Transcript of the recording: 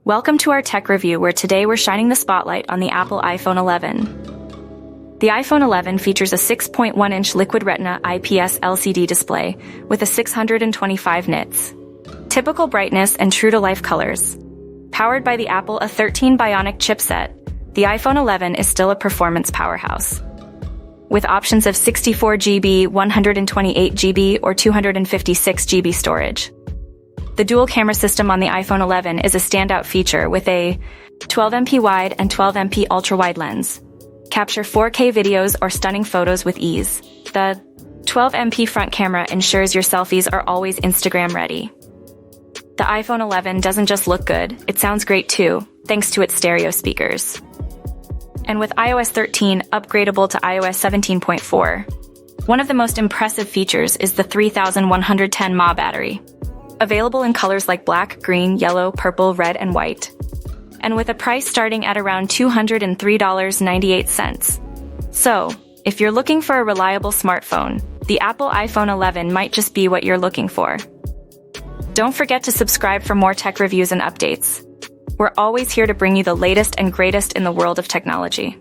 Welcome to our tech review, where today we're shining the spotlight on the Apple iPhone 11. The iPhone 11 features a 6.1-inch liquid Retina IPS LCD display with a 625 nits. Typical brightness and true-to-life colors. Powered by the Apple A13 Bionic chipset, the iPhone 11 is still a performance powerhouse. With options of 64 GB, 128 GB, or 256 GB storage. The dual camera system on the iPhone 11 is a standout feature with a 12MP wide and 12MP ultra-wide lens. Capture 4K videos or stunning photos with ease. The 12MP front camera ensures your selfies are always Instagram ready. The iPhone 11 doesn't just look good, it sounds great too, thanks to its stereo speakers. And with iOS 13 upgradable to iOS 17.4, one of the most impressive features is the 3110 mAh battery. Available in colors like black, green, yellow, purple, red, and white. And with a price starting at around $203.98. So, if you're looking for a reliable smartphone, the Apple iPhone 11 might just be what you're looking for. Don't forget to subscribe for more tech reviews and updates. We're always here to bring you the latest and greatest in the world of technology.